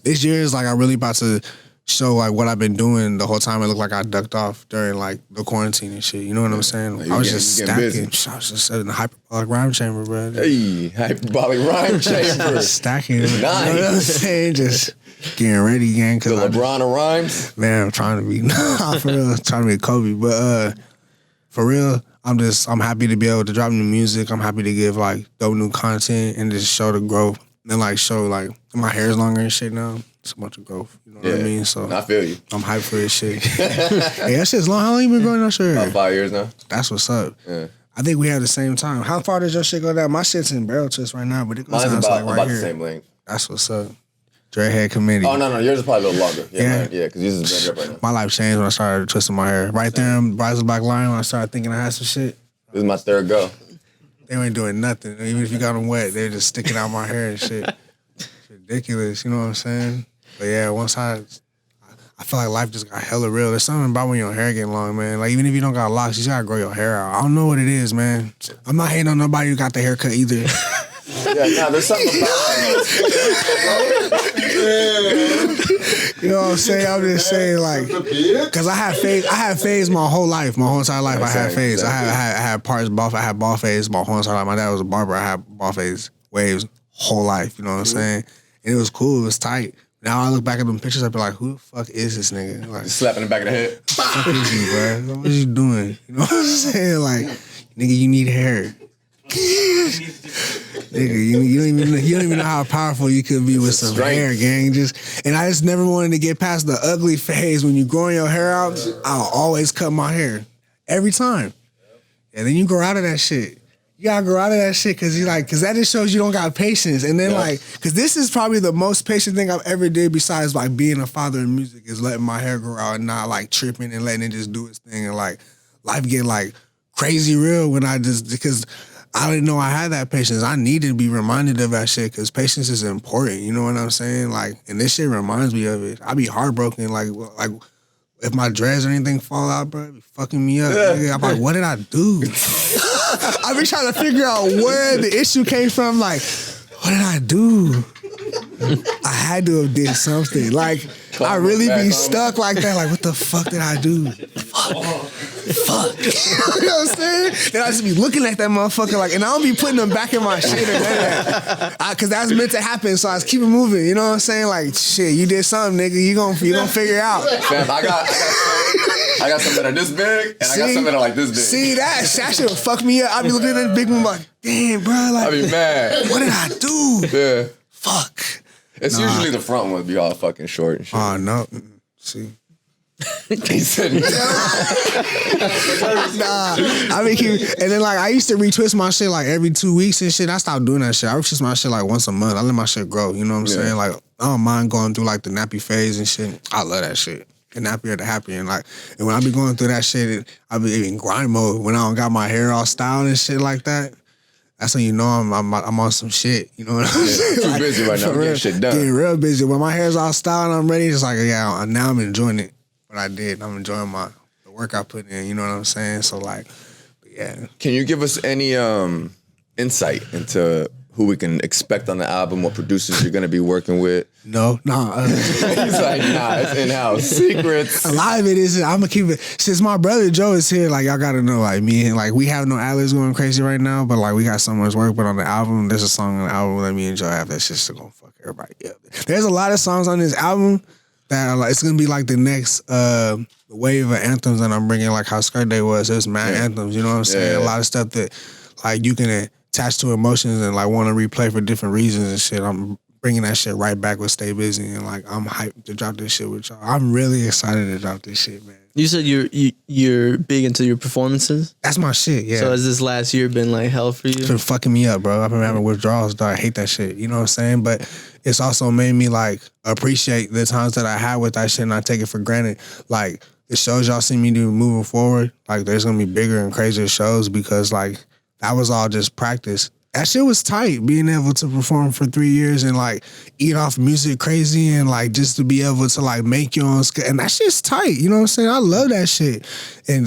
Speaker 3: this year is like I really about to show like what I've been doing the whole time. It looked like I ducked off during like the quarantine and shit. You know what I'm saying?
Speaker 1: Like,
Speaker 3: I was just
Speaker 1: getting
Speaker 3: stacking.
Speaker 1: busy.
Speaker 3: I was just in the hyperbolic rhyme chamber, bro.
Speaker 1: Hey, hyperbolic rhyme chamber.
Speaker 3: Stacking.
Speaker 1: Nice.
Speaker 3: You know what I'm saying? Just getting ready again.
Speaker 1: The LeBron of rhymes.
Speaker 3: Man, I'm trying to be for real, trying to be Kobe. But for real, I'm happy to be able to drop new music. I'm happy to give like dope new content and just show the growth. And like show like my hair's longer and shit now. It's a bunch of growth. You know what I mean? So
Speaker 1: I feel you.
Speaker 3: I'm hyped for this shit. Hey, that shit's long. How long you been growing that shit?
Speaker 1: About 5 years now.
Speaker 3: That's what's up.
Speaker 1: Yeah.
Speaker 3: I think we have the same time. How far does your shit go down? My shit's in barrel twist right now, but it goes
Speaker 1: Mine's
Speaker 3: down
Speaker 1: about,
Speaker 3: like right
Speaker 1: the
Speaker 3: here.
Speaker 1: same length.
Speaker 3: That's what's up. Dreadhead committee.
Speaker 1: Oh no, yours is probably a little longer.
Speaker 3: Yeah.
Speaker 1: Yeah, because yours is better up right now.
Speaker 3: My life changed when I started twisting my hair. Right there in Rise of the Black Lion when I started thinking I had some shit.
Speaker 1: This is my third go.
Speaker 3: They ain't doing nothing. Even if you got them wet, they're just sticking out my hair and shit. It's ridiculous, you know what I'm saying? But yeah, once I feel like life just got hella real. There's something about when your hair getting long, man. Like even if you don't got locks, you just gotta grow your hair out. I don't know what it is, man. I'm not hating on nobody who got the haircut either.
Speaker 1: Yeah, there's something about
Speaker 3: You know what I'm saying? I'm just saying, like, because I had phase my whole life, my whole entire life. I had phase.
Speaker 1: Exactly.
Speaker 3: I had parts ball. I had ball phase my whole entire life. My dad was a barber. I had ball phase waves whole life. You know what I'm saying? And it was cool. It was tight. Now I look back at them pictures, I be like, who the fuck is this nigga? Like,
Speaker 1: slapping the back of the head.
Speaker 3: what is you, bro? What is you doing? You know what I'm saying? Like, nigga, you need hair. Nigga, you don't even know how powerful you could be with some hair, gang. And I just never wanted to get past the ugly phase. When you growing your hair out, I'll always cut my hair every time. And then you grow out of that shit. You gotta grow out of that shit because that just shows you don't got patience. And then because this is probably the most patient thing I've ever did besides like being a father in music is letting my hair grow out and not like tripping and letting it just do its thing and like life get like crazy real because I didn't know I had that patience. I needed to be reminded of that shit because patience is important. You know what I'm saying? Like, and this shit reminds me of it. I be heartbroken. Like if my dreads or anything fall out, bro, it be fucking me up. Yeah. I'm like, what did I do? I be trying to figure out where the issue came from. Like, what did I do? I had to have did something. Like, I really be stuck like that. Like, what the fuck did I do? Fuck. Fuck. You know what I'm saying? Then I just be looking at that motherfucker like, and I don't be putting them back in my shit or none of that. Cause that's meant to happen. So I was keeping moving. You know what I'm saying? Like, shit, you did something, nigga. You gonna figure it out.
Speaker 1: Fam, I got some that are this big, and I got some that are like this big.
Speaker 3: See, that shit would fuck me up. I be looking at that big one like, damn, bro. Like,
Speaker 1: I be mad.
Speaker 3: What did I do?
Speaker 1: Yeah.
Speaker 3: Fuck.
Speaker 1: It's usually the front ones be all fucking short and shit.
Speaker 3: Oh, no. See.
Speaker 1: He said,
Speaker 3: nah, I mean, and then like I used to retwist my shit like every 2 weeks and shit. I stopped doing that shit. I retwist my shit like once a month. I let my shit grow. You know what I'm saying? Like I don't mind going through like the nappy phase and shit. I love that shit. The nappier the happier. And like, and when I be going through that shit, I be in grind mode when I don't got my hair all styled and shit like that. That's when you know I'm on some shit. You know what I'm saying?
Speaker 1: Too
Speaker 3: like,
Speaker 1: busy right now. I'm getting shit done.
Speaker 3: Getting real busy. When my hair's all styled and I'm ready, it's like, yeah, now I'm enjoying it. What I did. I'm enjoying the work I put in. You know what I'm saying? So like, yeah.
Speaker 1: Can you give us any insight into who we can expect on the album, what producers you're gonna be working with?
Speaker 3: No, nah.
Speaker 1: He's like, nah, it's in-house. Secrets.
Speaker 3: A lot of it is, I'm gonna keep it, since my brother Joe is here, like y'all gotta know, like me and like we have no ad-libs going crazy right now, but like we got so much work, but on the album, there's a song on the album that me and Joe have that's just gonna fuck everybody up. There's a lot of songs on this album that are like, it's gonna be like the next wave of anthems that I'm bringing, like how Skirt Day was. There's mad anthems, you know what I'm saying? A lot of stuff that like you can attach to emotions and like want to replay for different reasons and shit. I'm bringing that shit right back with Stay Busy and like I'm hyped to drop this shit with y'all. I'm really excited to drop this shit, man.
Speaker 2: You said you're big into your performances?
Speaker 3: That's my shit, yeah.
Speaker 2: So has this last year been like hell for you?
Speaker 3: It's been fucking me up, bro. I've been having withdrawals, dog. I hate that shit. You know what I'm saying? But it's also made me like appreciate the times that I had with that shit and I take it for granted. Like the shows y'all see me do moving forward, like there's gonna be bigger and crazier shows because like that was all just practice. That shit was tight, being able to perform for 3 years and like eat off music crazy and like just to be able to like make your own and that shit's tight. You know what I'm saying? I love that shit.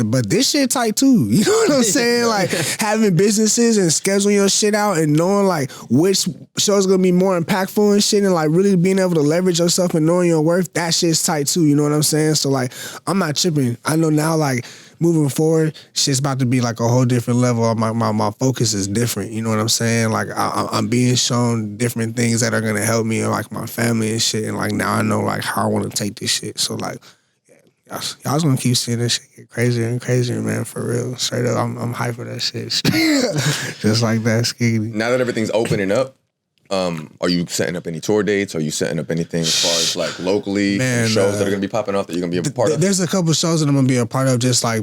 Speaker 3: But this shit tight too. You know what I'm saying? Like having businesses and scheduling your shit out and knowing like which show's gonna be more impactful and shit and like really being able to leverage yourself and knowing your worth, that shit's tight too. You know what I'm saying? So like I'm not tripping. I know now like moving forward, shit's about to be like a whole different level. My focus is different. You know what I'm saying? Like I'm being shown different things that are gonna help me and like my family and shit. And like now I know like how I want to take this shit. So like, yeah, y'all's gonna keep seeing this shit get crazier and crazier, man. For real, straight up, I'm hyped for that shit. Just like that, skiggity.
Speaker 1: Now that everything's opening up, are you setting up any tour dates? Are you setting up anything as far as like locally shows that are gonna be popping off that you're gonna be a part of?
Speaker 3: There's a couple shows that I'm gonna be a part of, just like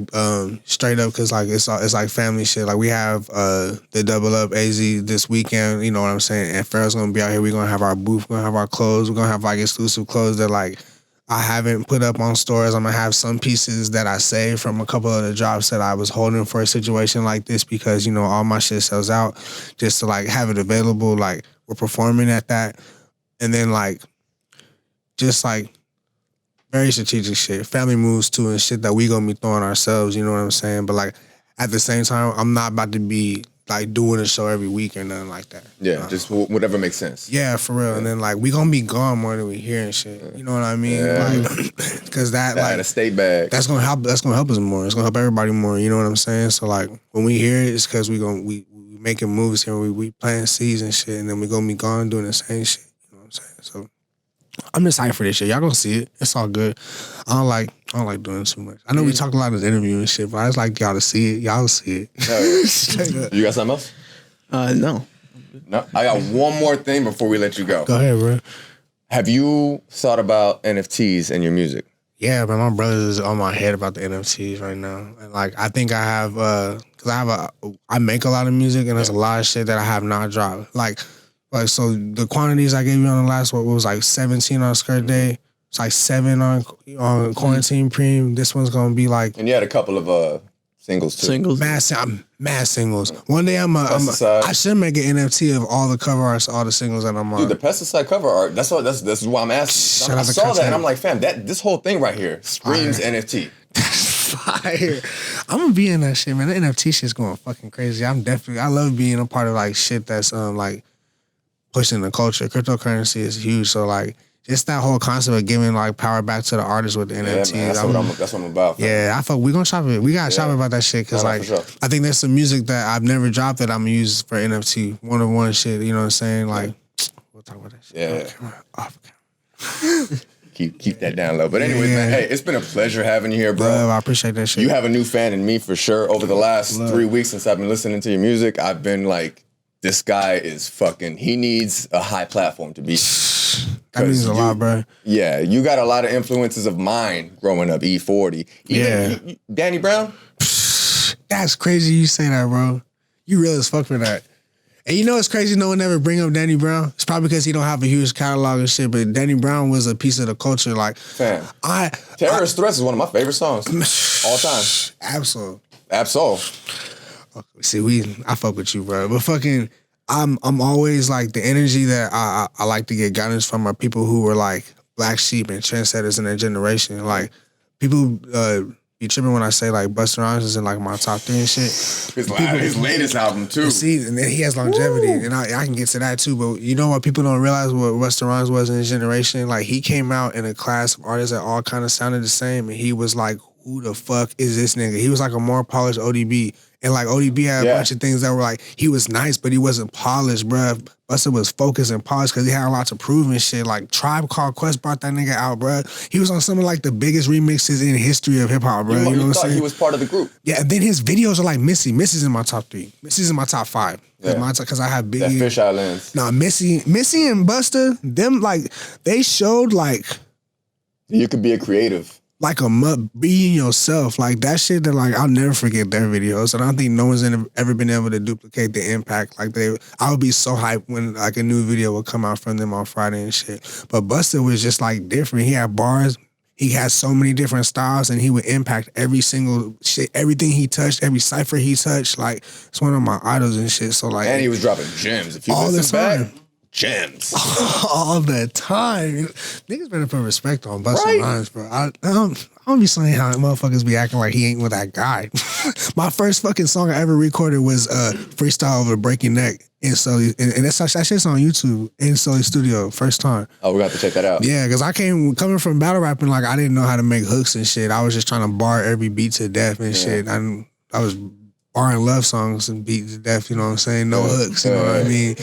Speaker 3: straight up, cause like it's like family shit. Like we have the Double Up AZ this weekend. You know what I'm saying? And Farrah's gonna be out here. We're gonna have our booth. We're gonna have our clothes. We're gonna have like exclusive clothes that like I haven't put up on stores. I'm gonna have some pieces that I saved from a couple of the drops that I was holding for a situation like this because, you know, all my shit sells out, just to like have it available. Like we're performing at that. And then like, just like very strategic shit, family moves too and shit that we gonna be throwing ourselves, you know what I'm saying? But like at the same time, I'm not about to be like doing a show every week or nothing like that.
Speaker 1: Yeah, just whatever makes sense.
Speaker 3: Yeah, for real. Yeah. And then like we gonna be gone more than we here and shit. You know what I mean? Yeah. Like, cause that like
Speaker 1: a state bag.
Speaker 3: That's gonna help us more. It's gonna help everybody more. You know what I'm saying? So like when we hear it, it's cause we making moves here. We planting seeds and shit, and then we gonna be gone doing the same shit. You know what I'm saying? So I'm just hyped for this shit. Y'all gonna see it. It's all good. I don't like doing too much. I know we talked a lot in this interview and shit, but I just like y'all to see it. Y'all see it.
Speaker 1: Straight up. You got something else?
Speaker 2: No.
Speaker 1: No. I got one more thing before we let you go.
Speaker 3: Go ahead, bro.
Speaker 1: Have you thought about NFTs in your music?
Speaker 3: Yeah, man, my brother's on my head about the NFTs right now. And like I think I have cause I make a lot of music and there's a lot of shit that I have not dropped. Like so the quantities I gave you on the last one was like 17 on Skirt Day. It's like 7 on Quarantine Preme. This one's gonna be like,
Speaker 1: and you had a couple of singles too.
Speaker 3: Mad singles. One day I should make an NFT of all the cover arts, all the singles that I'm on.
Speaker 1: Dude, the Pesticide cover art. That's why I'm asking. I saw that and I'm like, fam, this whole thing right here screams NFT.
Speaker 3: Fire. I'm gonna be in that shit, man. The NFT shit's going fucking crazy. I love being a part of like shit that's like pushing the culture. Cryptocurrency is huge, so like just that whole concept of giving like power back to the artists with the NFTs.
Speaker 1: Man, that's what I'm about.
Speaker 3: Yeah, we gonna shop it. We gotta shop about that shit because like
Speaker 1: sure.
Speaker 3: I think there's some music that I've never dropped that I'm gonna use for NFT one-on-one shit. You know what I'm saying? Like we'll talk about that shit.
Speaker 1: Yeah.
Speaker 3: Off camera.
Speaker 1: Keep that down low. But anyways, man, hey, it's been a pleasure having you here, bro.
Speaker 3: Love, I appreciate that shit.
Speaker 1: You have a new fan in me for sure. Over the last 3 weeks since I've been listening to your music, I've been like, this guy is fucking. He needs a high platform to be.
Speaker 3: That means a lot, bro.
Speaker 1: Yeah, you got a lot of influences of mine growing up. E40, even Danny Brown.
Speaker 3: That's crazy. You say that, bro. You real as fuck for that. And you know it's crazy no one ever bring up Danny Brown? It's probably because he don't have a huge catalog and shit, but Danny Brown was a piece of the culture. Like,
Speaker 1: fam, Terrorist Threats is one of my favorite songs all time. Absol.
Speaker 3: See, I fuck with you, bro. But fucking, I'm always like the energy that I like to get guidance from are people who were like black sheep and trendsetters in their generation. Like, people be tripping when I say like Busta Rhymes is in like my top 3 and shit.
Speaker 1: His latest album too.
Speaker 3: See, and then he has longevity, and I can get to that too. But you know what? People don't realize what Busta Rhymes was in his generation. Like, he came out in a class of artists that all kind of sounded the same, and he was like, "Who the fuck is this nigga?" He was like a more polished ODB. And like ODB had a bunch of things that were like, he was nice, but he wasn't polished, bruh. Busta was focused and polished because he had a lot to prove and shit. Like Tribe Called Quest brought that nigga out, bruh. He was on some of like the biggest remixes in history of hip hop, bruh. You know what I'm saying?
Speaker 1: He was part of the group.
Speaker 3: Yeah, and then his videos are like Missy. Missy's in my top 3. Missy's in my top 5. Because I have Biggie.
Speaker 1: That Fish Eye Lens.
Speaker 3: Nah, Missy and Busta, them like, they showed like.
Speaker 1: You could be a creative.
Speaker 3: Like being yourself, like that shit that like I'll never forget their videos, and I don't think no one's ever been able to duplicate the impact. Like I would be so hyped when like a new video would come out from them on Friday and shit. But Busta was just like different. He had bars. He had so many different styles, and he would impact every single shit, everything he touched, every cipher he touched. Like, it's one of my idols and shit. So like,
Speaker 1: and he was dropping gems. If you
Speaker 3: all
Speaker 1: listen
Speaker 3: the time.
Speaker 1: back, gems
Speaker 3: all the time. Niggas better put respect on Busta Rhymes, bro. I don't be saying how motherfuckers be acting like he ain't with that guy. My first fucking song I ever recorded was Freestyle Over Breaking Neck. And so, and that shit's on YouTube in Sully Studio, first time.
Speaker 1: Oh, we got to check that out.
Speaker 3: Yeah, because coming from battle rapping, like I didn't know how to make hooks and shit. I was just trying to bar every beat to death and shit. I was barring love songs and beat to death, you know what I'm saying? No hooks, you know what I mean?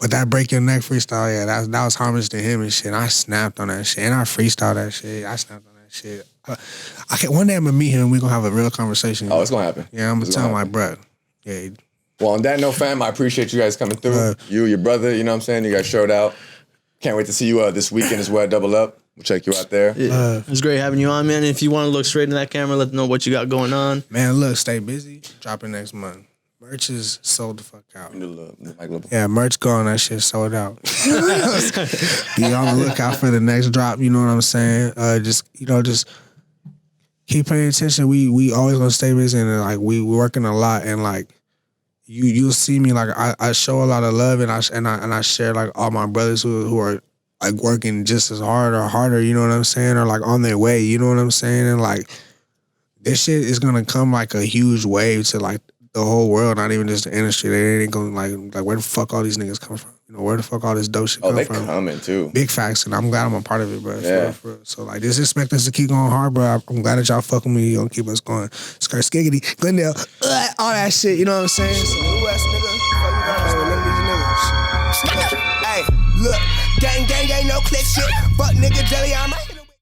Speaker 3: But that Break Your Neck freestyle, that was homage to him and shit. And I snapped on that shit. And I freestyled that shit. I snapped on that shit. One day I'm gonna meet him and we're gonna have a real conversation.
Speaker 1: Oh, it's gonna happen.
Speaker 3: Yeah, I'm gonna tell him like, bro. Yeah.
Speaker 1: Well, on that note, fam, I appreciate you guys coming through. You, your brother, you know what I'm saying? You guys showed out. Can't wait to see you this weekend as well, Double Up. We'll check you out there.
Speaker 2: It was great having you on, man. If you want to look straight in that camera, let them know what you got going on.
Speaker 3: Man, look, stay busy. Dropping next month. Merch is sold the fuck out. Yeah, merch gone. That shit sold out. Be on the lookout for the next drop. You know what I'm saying? Just keep paying attention. We always gonna stay busy and like we working a lot and like you'll see me like I show a lot of love and I share like all my brothers who are like working just as hard or harder, you know what I'm saying, or like on their way, you know what I'm saying, and like this shit is gonna come like a huge wave to like the whole world, not even just the industry. They ain't gonna like where the fuck all these niggas come from? You know, where the fuck all this dope shit come from?
Speaker 1: Oh, they coming too.
Speaker 3: Big facts, and I'm glad I'm a part of it, bro. Yeah. For real. So like, just expect us to keep going hard, bro. I'm glad that y'all fucking with me. You gonna keep us going. Skirt Skiggity, Glendale, all that shit. You know what I'm saying? So who ass nigga? Hey, look, gang, ain't no click shit. Fuck nigga, jelly, I'm